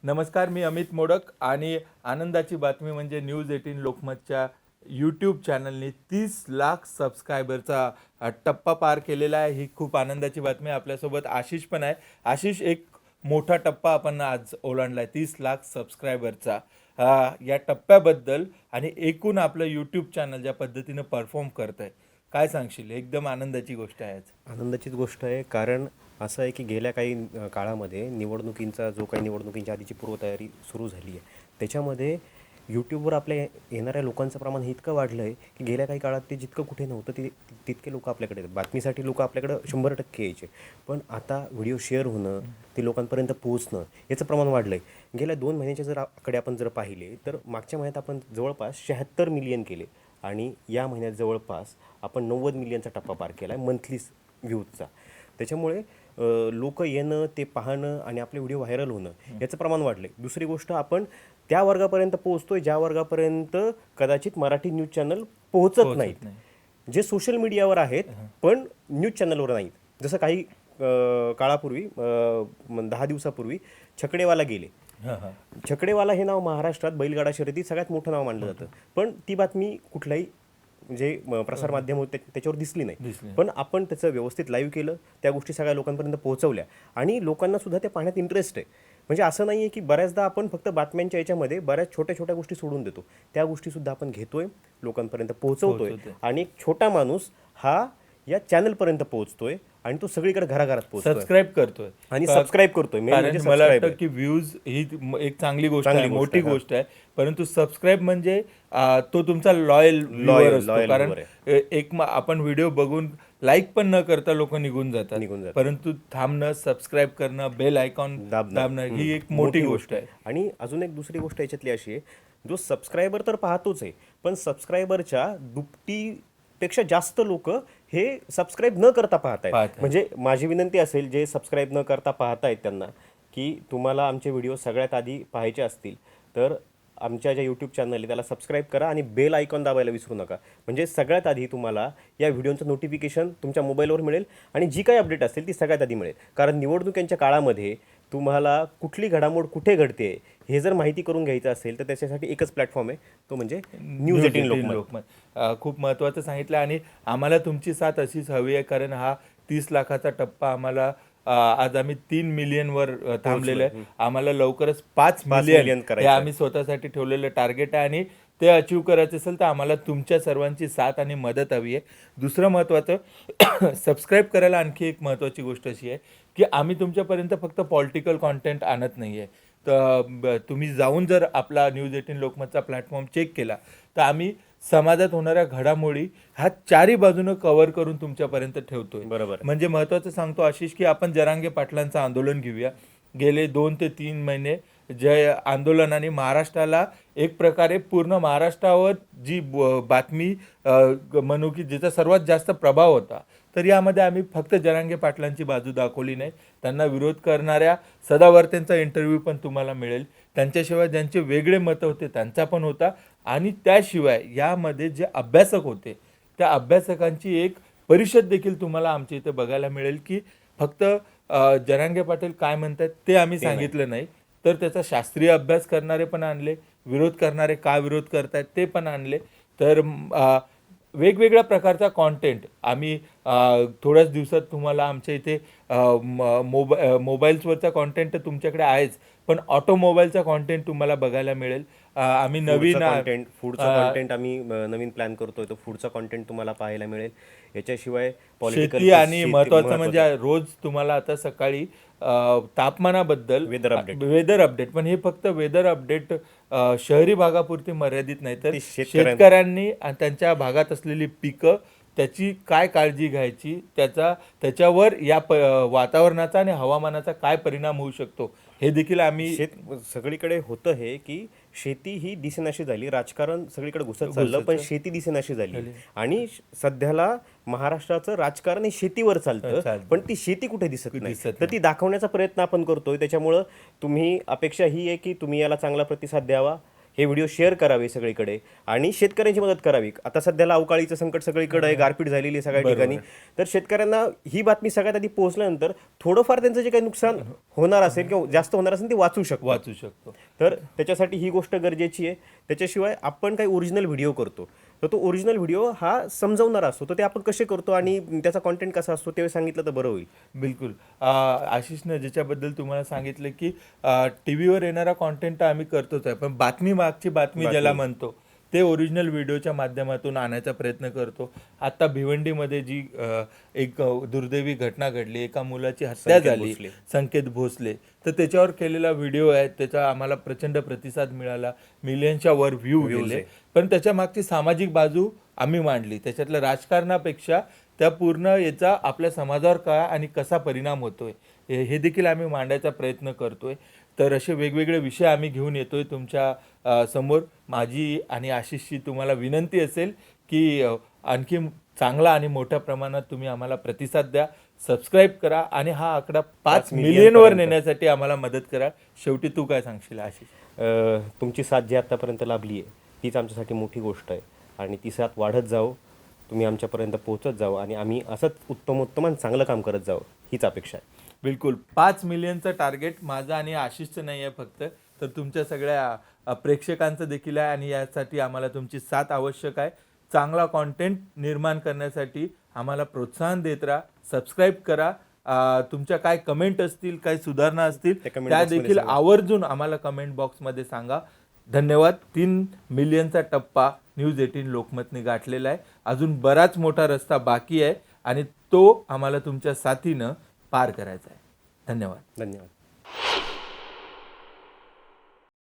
नमस्कार, मी अमित मोडक आणि आनंदाची बातमी म्हणजे न्यूज 18 लोकमतच्या यूट्यूब चॅनलने 30 लाख सबस्क्रायबरचा टप्पा पार केलेला आहे. ही खूप आनंदाची बातमी आहे. आपल्यासोबत आशिष पण आहे. आशिष, एक मोठा टप्पा आपण आज ओलांडला आहे, 30 लाख सबस्क्रायबरचा. या टप्प्याबद्दल आणि एकूण आपलं यूट्यूब चॅनल ज्या पद्धतीनं परफॉर्म करत आहे, काय सांगशील? एकदम आनंदाची गोष्ट आहे आज. आनंदाचीच गोष्ट आहे, कारण असं आहे की गेल्या काही काळामध्ये निवडणुकींचा जो काही निवडणुकींच्या आधीची पूर्वतयारी सुरू झाली आहे, त्याच्यामध्ये यूट्यूबवर आपल्या येणाऱ्या लोकांचं प्रमाण हे इतकं वाढलं आहे की गेल्या काही काळात ते जितकं कुठे नव्हतं ते तितके लोक आपल्याकडे येतात. बातमीसाठी लोक आपल्याकडं 100% यायचे, पण आता व्हिडिओ शेअर होणं, ते लोकांपर्यंत पोहोचणं याचं प्रमाण वाढलं आहे. गेल्या 2 महिन्याच्या जर आकडे आपण जर पाहिले तर मागच्या महिन्यात आपण जवळपास 76 मिलियन केले आणि या महिन्यात जवळपास आपण 90 मिलियनचा टप्पा पार केला आहे मंथली व्ह्यूजचा. त्याच्यामुळे लोक येणं, ते पाहणं आणि आपले व्हिडिओ व्हायरल होणं याचं प्रमाण वाढलं आहे. दुसरी गोष्ट, आपण त्या वर्गापर्यंत पोहोचतोय ज्या वर्गापर्यंत कदाचित मराठी न्यूज चॅनल पोहोचत नाहीत, जे सोशल मीडियावर आहेत पण न्यूज चॅनलवर नाहीत. जसं काही काळापूर्वी 10 दिवसापूर्वी छकडेवाला गेले. छकडेवाला हे नाव महाराष्ट्रात बैलगाडा शर्यतीत सगळ्यात मोठं नाव मानलं जातं, पण ती बातमी कुठल्याही जे प्रसारमाध्यम होते त्याच्यावर दिसली नाही. पण आपण त्याचं व्यवस्थित लाईव्ह केलं, त्या गोष्टी सगळ्या लोकांपर्यंत पोहोचवल्या आणि लोकांना सुद्धा ते पाहण्यात इंटरेस्ट आहे. म्हणजे असं नाही आहे की बऱ्याचदा आपण फक्त बातम्यांच्या याच्यामध्ये बऱ्याच छोट्या छोट्या गोष्टी सोडून देतो, त्या गोष्टीसुद्धा आपण घेतोय, लोकांपर्यंत पोहोचवतोय आणि एक छोटा माणूस हा या चॅनलपर्यंत पोहोचतोय आणि तो सगळीकडे घराघरात पोहोचतोय, सबस्क्राईब करतोय आणि सबस्क्राईब करतोय. कारण मला वाटतं की व्ह्यूज ही एक चांगली गोष्ट आहे, मोठी गोष्ट आहे, परंतु सबस्क्राईब म्हणजे तो तुमचा लॉयल असतो. कारण आपण व्हिडिओ बघून लाईक पण न करता लोक निघून जातात, परंतु थांबणं, सबस्क्राईब करणं, बेल आयकॉन दाबणं ही एक मोठी गोष्ट आहे. आणि अजून एक दुसरी गोष्ट याच्यातली अशी आहे, जो सबस्क्रायबर तर पाहतोच आहे, पण सबस्क्रायबरच्या दुपटीपेक्षा जास्त लोक हे सबस्क्राईब न करता पाहतायत. म्हणजे माझी विनंती असेल, जे सबस्क्राईब न करता पाहतायत त्यांना, की तुम्हाला आमचे व्हिडिओ सगळ्यात आधी पाहायचे असतील तर आमच्या ज्या यूट्यूब चॅनल आहे त्याला सबस्क्राईब करा आणि बेल आयकॉन दाबायला विसरू नका. म्हणजे सगळ्यात आधी तुम्हाला या व्हिडिओचं नोटिफिकेशन तुमच्या मोबाईलवर मिळेल आणि जी काही अपडेट असेल ती सगळ्यात आधी मिळेल. कारण निवडणुकीच्या काळामध्ये तुम्हाला कुठली घडामोड कुठे घडते हे जर माहिती करून घ्यायचं असेल तर त्याच्यासाठी एकच प्लॅटफॉर्म आहे, तो म्हणजे न्यूज 18 लोकमत. खूप महत्त्वाचं सांगितलं आणि आम्हाला तुमची साथ अशीच हवी आहे, कारण हा 30 लाखाचा टप्पा आम्हाला आज आम्ही 3 मिलियनवर थांबलेलं आहे. आम्हाला लवकरच 5 मिलियन हे आम्ही स्वतःसाठी ठेवलेलं टार्गेट आहे आणि ते अचीव करायचं असेल तर आम्हाला तुमच्या सर्वांची साथ आणि मदत हवी आहे. दुसरं महत्त्वाचं, सबस्क्राईब करायला आणखी एक महत्त्वाची गोष्ट अशी आहे की आम्ही तुमच्यापर्यंत फक्त पॉलिटिकल कॉन्टेंट आणत नाही आहे. तर तुम्ही जाऊन जर आपला न्यूज 18 लोकमतचा प्लॅटफॉर्म चेक केला तर आम्ही समाजात होणाऱ्या घडामोडी ह्या चारही बाजूनं कव्हर करून तुमच्यापर्यंत ठेवतोय. बरोबर. म्हणजे महत्त्वाचं सांगतो आशिष, की आपण जरांगे पाटलांचं आंदोलन घेऊया. गेले 2 ते 3 महिने जे आंदोलनाने महाराष्ट्राला एक प्रकारे पूर्ण महाराष्ट्रावर जी बातमी म्हणू की जिचा सर्वात जास्त प्रभाव होता, तर यामध्ये आम्ही फक्त जरांगे पाटलांची बाजू दाखवली नाही, त्यांना विरोध करणाऱ्या सदावर्तेंचा इंटरव्ह्यू पण तुम्हाला मिळेल. त्यांच्याशिवाय ज्यांचे वेगळे मतं होते त्यांचा पण होता आणि त्याशिवाय यामध्ये जे अभ्यासक होते त्या अभ्यासकांची एक परिषद देखील तुम्हाला आमच्या इथे बघायला मिळेल. की फक्त जरांगे पाटील काय म्हणतात ते आम्ही सांगितलं नाही, तर त्याचा शास्त्रीय अभ्यास करणारे पण आणले, विरोध करणारे का विरोध करतायत ते पण आणले. तर वेगवेगळ्या प्रकारचा कॉन्टेंट आम्ही थोड्याच दिवसात तुम्हाला आमच्या इथे मोबाईल्सवरचा कॉन्टेंट तर तुमच्याकडे आहेच, पण ऑटोमोबाईलचा कॉन्टेंट तुम्हाला बघायला मिळेल. आम्ही नवीन फूडचा कॉन्टेंट आम्ही नवीन प्लॅन करतोय, तो फूडचा कॉन्टेंट तुम्हाला पाहायला मिळेल. याच्याशिवाय शेती आणि महत्त्वाचं म्हणजे रोज तुम्हाला आता सकाळी तापमानाबद्दल वेदर अपडेट, पण हे फक्त वेदर अपडेट शहरी भागापुरती मर्यादित नाही, तर शेतकऱ्यांनी त्यांच्या भागात असलेली पिकं, त्याची काय काळजी घ्यायची, त्याच्यावर या वातावरणाचा आणि हवामानाचा काय परिणाम होऊ शकतो हे देखील आम्ही सगळीकडे होतं. हे की शेती ही दिसेनाशी झाली, राजकारण सगळीकडे घुसत चाललं, पण शेती दिसेनाशी झाली. आणि सध्याला महाराष्ट्राचं राजकारण हे शेतीवर चालतं, पण ती शेती कुठे दिसत नाही, तर ती दाखवण्याचा प्रयत्न आपण करतोय. त्याच्यामुळं तुम्ही अपेक्षा ही आहे की तुम्ही याला चांगला प्रतिसाद द्यावा. हे व्हिडिओ शेअर करावे सगळीकडे आणि शेतकऱ्यांची मदत करावी. आता सध्याला अवकाळीचं संकट सगळीकडे आहे, गारपीट झालेली आहे सगळ्या ठिकाणी. तर शेतकऱ्यांना ही बातमी सगळ्यात आधी पोहोचल्यानंतर थोडंफार त्यांचं जे काही नुकसान होणार असेल किंवा जास्त होणार असेल ते वाचू शकतो. तर त्याच्यासाठी ही गोष्ट गरजेची आहे. त्याच्याशिवाय आपण काही ओरिजिनल व्हिडिओ करतो तर तो ओरिजिनल व्हिडिओ हा समजावणारा असतो. तर ते आपण कसे करतो आणि त्याचा कॉन्टेंट कसा असतो ते सांगितलं तर बरं होईल. बिलकुल. आशिषनं ज्याच्याबद्दल तुम्हाला सांगितलं की टी व्हीवर येणारा कॉन्टेंट तर आम्ही करतोच आहे, पण बातमी मागची बातमी ज्याला म्हणतो ते ओरिजिनल व्हिडिओच्या माध्यमातून आणायचा प्रयत्न करतो. आता भिवंडीमध्ये जी एक दुर्दैवी घटना घडली, एका मुलाची हत्या झाली, संकेत भोसले, तर त्याच्यावर केलेला व्हिडिओ आहे, त्याचा आम्हाला प्रचंड प्रतिसाद मिळाला, मिलियनच्या वर व्ह्यू गेले. पण त्याच्या मागची सामाजिक बाजू आम्ही मांडली. त्याच्यातल्या राजकारणापेक्षा त्या पूर्ण याचा आपल्या समाजावर काय आणि कसा परिणाम होतोय हे देखील आम्ही मांडायचा प्रयत्न करतोय. तर असे वेगवेगळे विषय आम्ही घेऊन येतोय तुमच्या समोर. माझी आणि आशिषची तुम्हाला विनंती असेल की आणखी चांगला आणि मोठ्या प्रमाणात तुम्ही आम्हाला प्रतिसाद द्या, सबस्क्राईब करा आणि हा आकडा 5 मिलियनवर नेण्यासाठी आम्हाला मदत करा. शेवटी तू काय सांगशील आशिष? तुमची साथ जी आतापर्यंत लाभली आहे तीच आमच्यासाठी मोठी गोष्ट आहे आणि ती साथ वाढत जाऊ, तुम्ही आमच्यापर्यंत पोहोचत जाऊ आणि आम्ही असंच उत्तम आणि चांगलं काम करत जाऊ हीच अपेक्षा आहे. बिलकुल. 5 मिलियनचं टार्गेट माझं आणि आशिषचं नाही आहे फक्त, तर तुमच्या सगळ्या प्रेक्षकांचं देखील आहे आणि यासाठी आम्हाला तुमची साथ आवश्यक आहे. चांगला कॉन्टेंट निर्माण करण्यासाठी आम्हाला प्रोत्साहन देत राहा, सबस्क्राईब करा. तुमच्या काय कमेंट असतील, काही सुधारणा असतील त्या देखील आवर्जून आम्हाला कमेंट बॉक्समध्ये सांगा. धन्यवाद. 3 मिलियनचा टप्पा न्यूज 18 लोकमतने गाठलेला आहे. अजून बराच मोठा रस्ता बाकी आहे आणि तो आम्हाला तुमच्या साथीनं पार करायचा आहे. धन्यवाद.